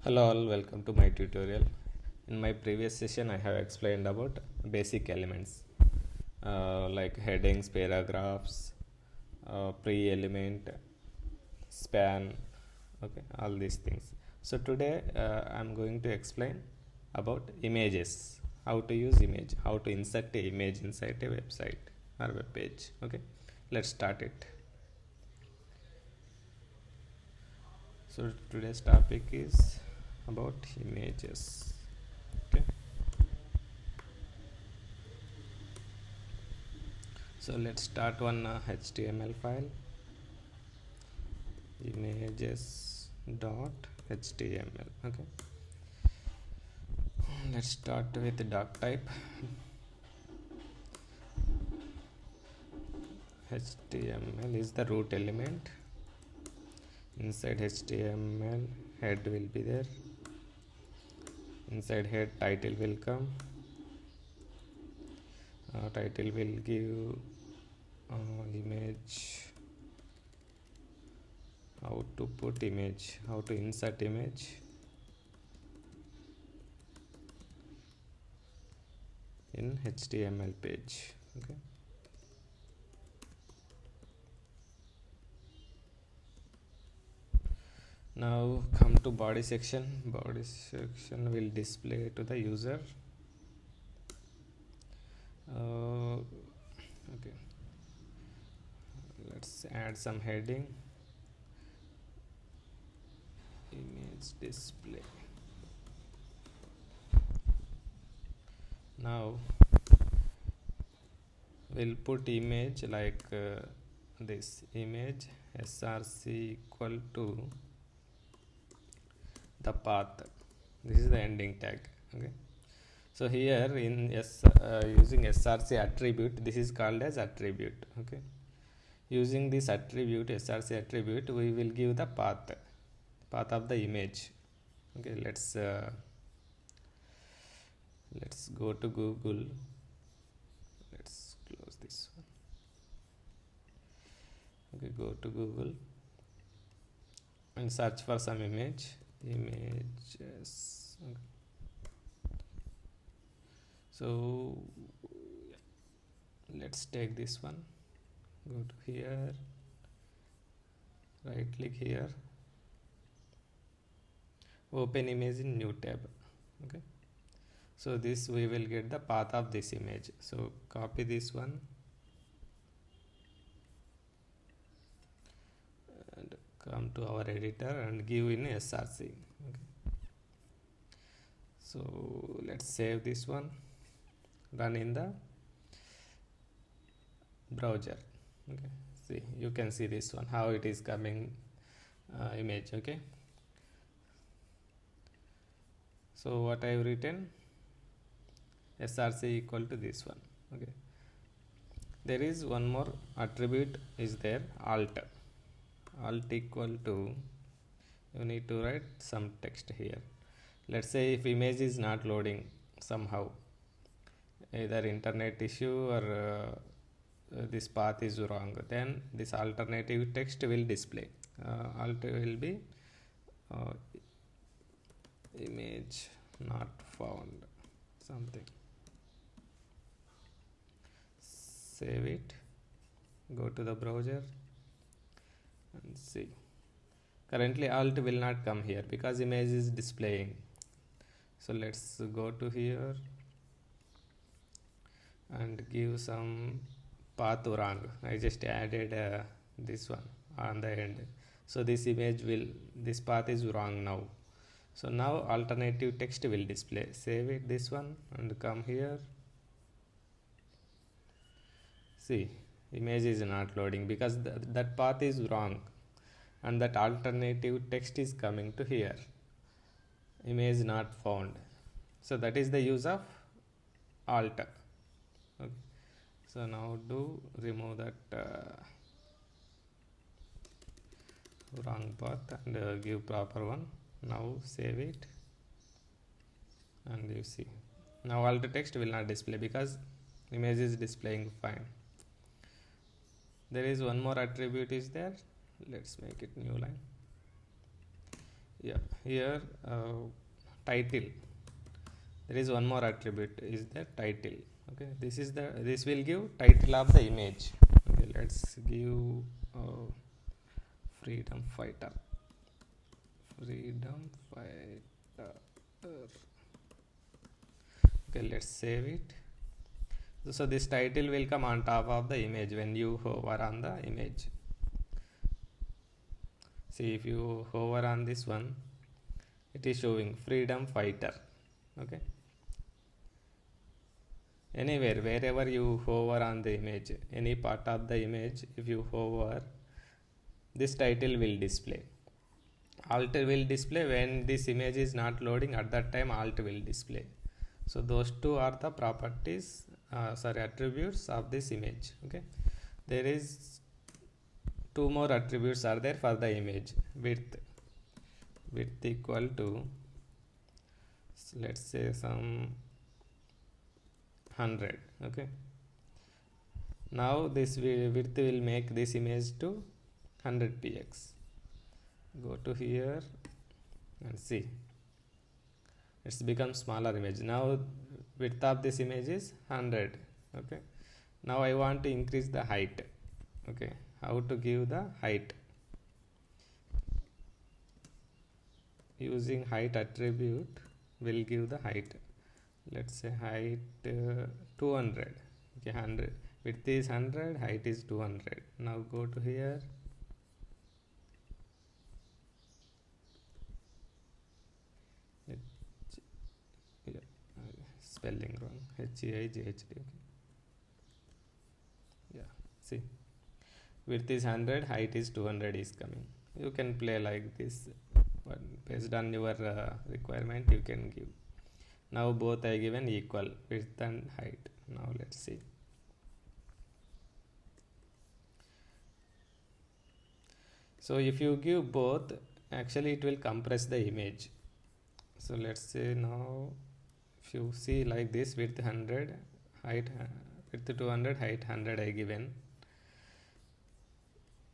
Hello all, welcome to my tutorial. In my previous session I have explained about basic elements like headings, paragraphs, pre-element, span, okay, all these things. So today I'm going to explain about images, how to use image, how to insert a image inside a website or web page. Okay, let's start it. So today's topic is about images. Okay, so let's start one HTML file, images.html. Okay, let's start with the doc type. HTML is the root element. Inside HTML, head will be there. Inside head, title will come. Title will give image, how to put image, how to insert image. In HTML page. Okay, now come to body section. Body section will display to the user. Okay, let's add some heading. Image display. Now we'll put image like this image src equal to the path. This is the ending tag. Okay, so here in using src attribute, this is called as attribute. Okay, using this attribute, src attribute, we will give the path of the image. Okay, let's go to Google. Let's close this one. Okay, go to Google and search for some images. Okay. So let's take this one. Go to here, right click here, open image in new tab. Okay, so this we will get the path of this image. So copy this one and come to our editor and give in src. Okay, so let's save this one, run in the browser. Okay, see, you can see this one, how it is coming image. Okay, so what I have written, src equal to this one. Okay, there is one more attribute is there, alt equal to, you need to write some text here. Let's say if image is not loading somehow, either internet issue or this path is wrong, then this alternative text will display. Alt will be image not found, something. Save it, go to the browser and see. Currently alt will not come here because image is displaying. So let's go to here and give some path wrong. I just added this one on the end. So this image will, this path is wrong now. So now alternative text will display. Save it, this one, and come here. See, image is not loading because that path is wrong and that alternative text is coming to here. Image not found. So that is the use of alt. Okay, so now do remove that wrong path and give proper one. Now save it and you see, now alt text will not display because image is displaying fine. There is one more attribute is there. Let's make it new line. Yeah, here title, there is one more attribute is the title. Okay, this will give title of the image. Okay, let's give freedom fighter, freedom fighter. Okay, let's save it. So this title will come on top of the image when you hover on the image. See, if you hover on this one, it is showing freedom fighter. Okay, anywhere, wherever you hover on the image, any part of the image, if you hover, this title will display. Alt will display when this image is not loading. At that time, alt will display. So those two are the properties, attributes of this image. Okay, there is two more attributes are there for the image. Width equal to, so let's say some 100. Okay, now this width will make this image to 100 px. Go to here and see, it's become smaller image. Now width of this image is 100. Okay, now I want to increase the height. Okay, how to give the height? Using height attribute will give the height. Let's say height 200. Okay, 100, width is 100, height is 200. Now go to here, spelling wrong, HEIGHD. Okay, yeah, see, width is 100, height is 200 is coming. You can play like this, but based on your requirement you can give. Now both are given equal, width and height. Now let's see. So if you give both, actually it will compress the image. So let's say now, if you see like this, width 100, height width 200, height 100 I given.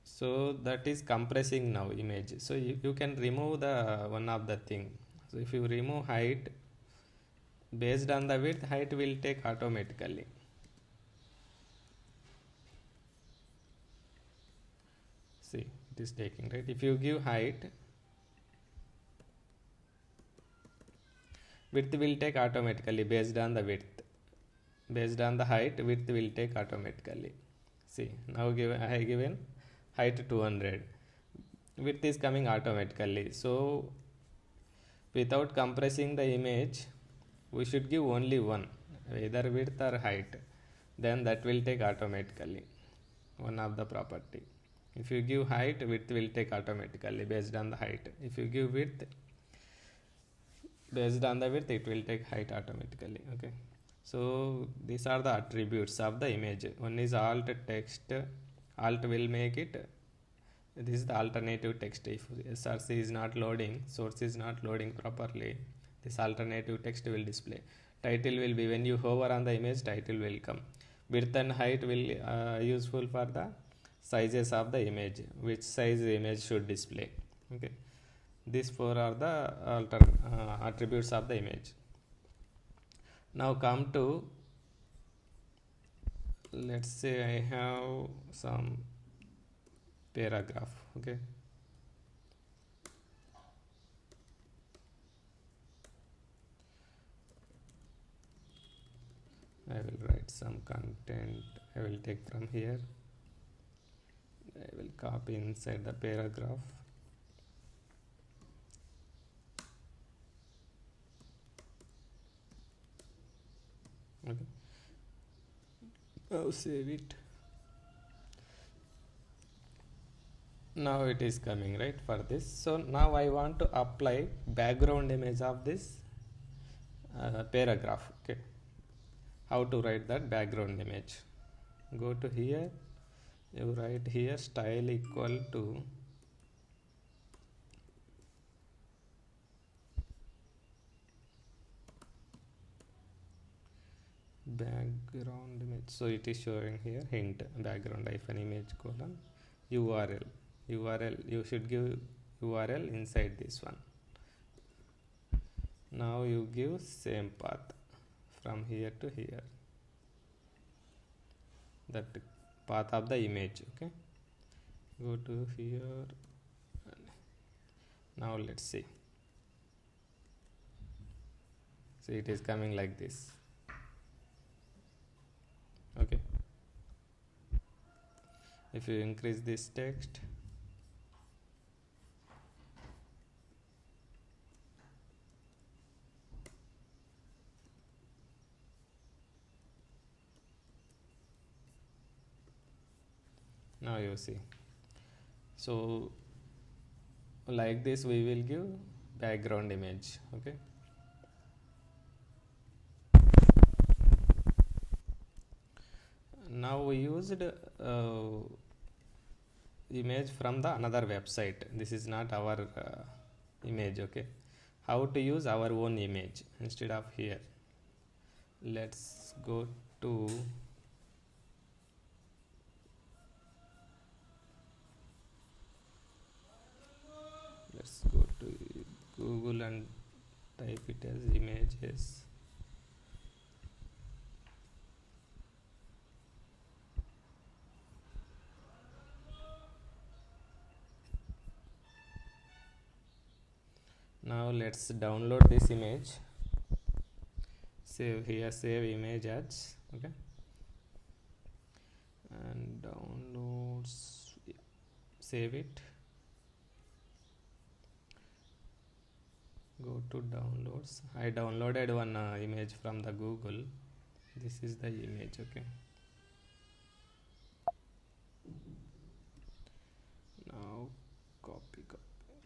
So that is compressing now image. So you can remove the one of the thing. So if you remove height, based on the width, height will take automatically. See, it is taking, right? If you give height, width will take automatically based on the width. Based on the height, width will take automatically. See, now I have given height 200. Width is coming automatically. So without compressing the image, we should give only one, either width or height. Then that will take automatically, one of the property. If you give height, width will take automatically based on the height. If you give width, based on the width, it will take height automatically. Okay, so these are the attributes of the image. One is alt text. Alt will make it, this is the alternative text. If SRC is not loading, source is not loading properly, this alternative text will display. Title will be, when you hover on the image, title will come. Width and height will useful for the sizes of the image, which size the image should display. Okay, these four are the attributes of the image. Now come to, let's say I have some paragraph. Okay, I will write some content. I will take from here. I will copy inside the paragraph. Okay, now save it. Now it is coming, right, for this. So now I want to apply background image of this paragraph. Okay, how to write that background image? Go to here, you write here style equal to background image. So it is showing here hint background -image : URL. You should give URL inside this one. Now you give same path from here to here, that path of the image. Okay, go to here. Now let's see. So it is coming like this. Okay, if you increase this text, now you see. So like this we will give background image. Okay, now we used image from the another website. This is not our image. Okay, how to use our own image instead of here? Let's go to Google and type it as images. Now let's download this image. Save here, save image as. Okay, and downloads, save it. Go to downloads. I downloaded one image from the Google. This is the image. Okay, now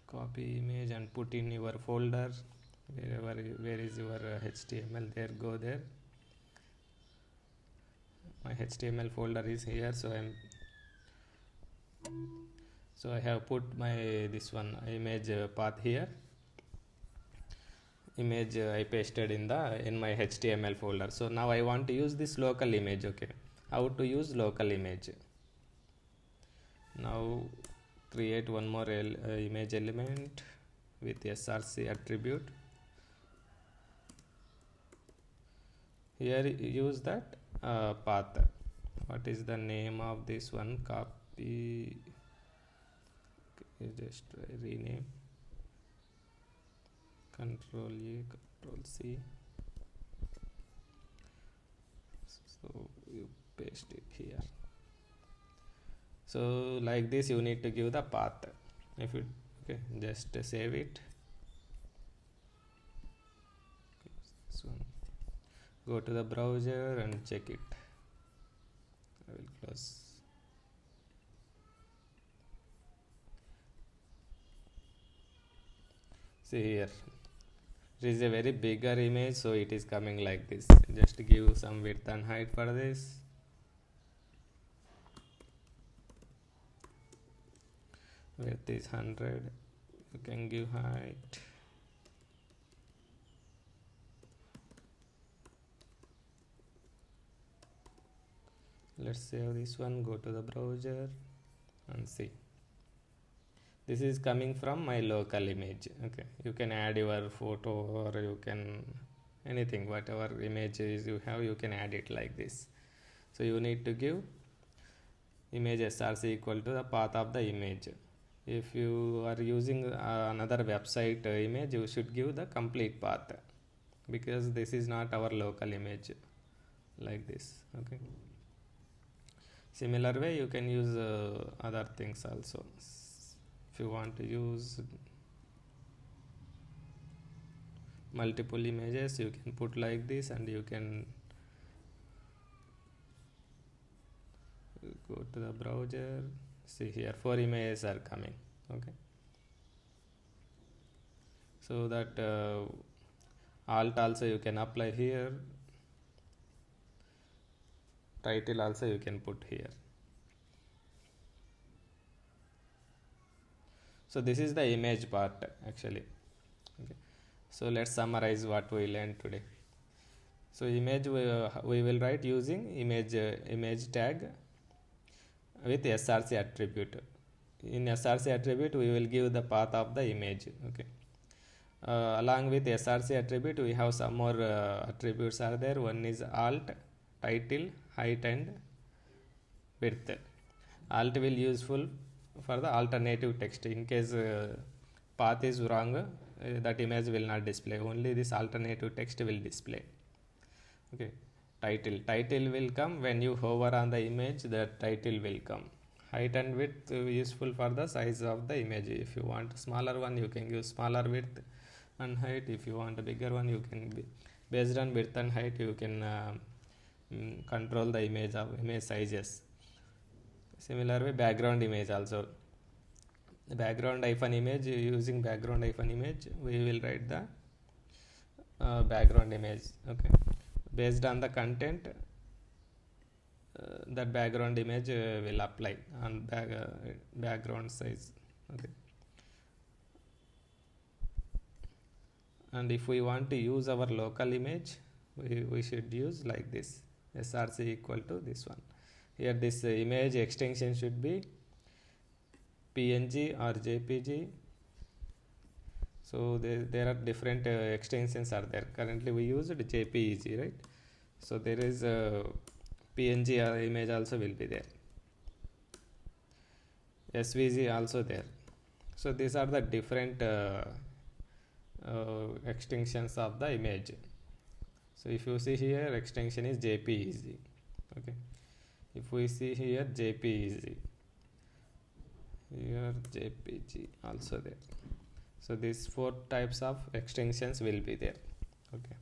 copy image and put in your folder, where is your HTML, there, go there. My HTML folder is here, so I have put my this one image path here. Image I pasted in my HTML folder. So now I want to use this local image. Okay, how to use local image? Now create one more image element with src attribute. Here use that path. What is the name of this one? Copy. Okay, just rename. Control A, Control C. So you paste it here. So like this you need to give the path. If you okay, just save it. This one. Go to the browser and check it. I will close. See here, it is a very bigger image, so it is coming like this. Just give some width and height for this. Width is 100. You can give height. Let's save this one. Go to the browser and see. This is coming from my local image. Okay, you can add your photo, or you can anything, whatever images you have, you can add it like this. So you need to give image src equal to the path of the image. If you are using another website image, you should give the complete path, because this is not our local image, like this. Okay, similar way you can use other things also. If you want to use multiple images, you can put like this, and you can go to the browser. See here, 4 images are coming. Okay, so that alt also you can apply here, title also you can put here. So this is the image part actually. Okay, so let's summarize what we learned today. So image we will write using image tag with src attribute. In src attribute we will give the path of the image. Okay, Along with src attribute, we have some more attributes are there. One is alt, title, height and width. Alt will useful for the alternative text. In case path is wrong, that image will not display, only this alternative text will display. Okay. Title will come when you hover on the image, the title will come. Height and width useful for the size of the image. If you want smaller one, you can use smaller width and height. If you want a bigger one, you can be based on width and height, you can control the image sizes. Similar way, background image also. The background image, using background image, we will write the background image. Okay, based on the content, that background image will apply on background size. Okay, and if we want to use our local image, we should use like this, src equal to this one. Here this image extension should be png or jpg. So there are different extensions are there. Currently we used jpeg, right? So there is a png image also will be there, svg also there. So these are the different extensions of the image. So if you see here, extension is jpeg. Okay, if we see here, jpeg, here jpg also there. So these 4 types of extensions will be there. Okay,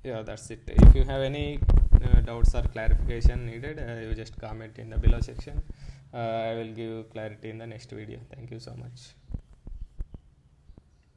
yeah, that's it. If you have any doubts or clarification needed, you just comment in the below section. I will give clarity in the next video. Thank you so much.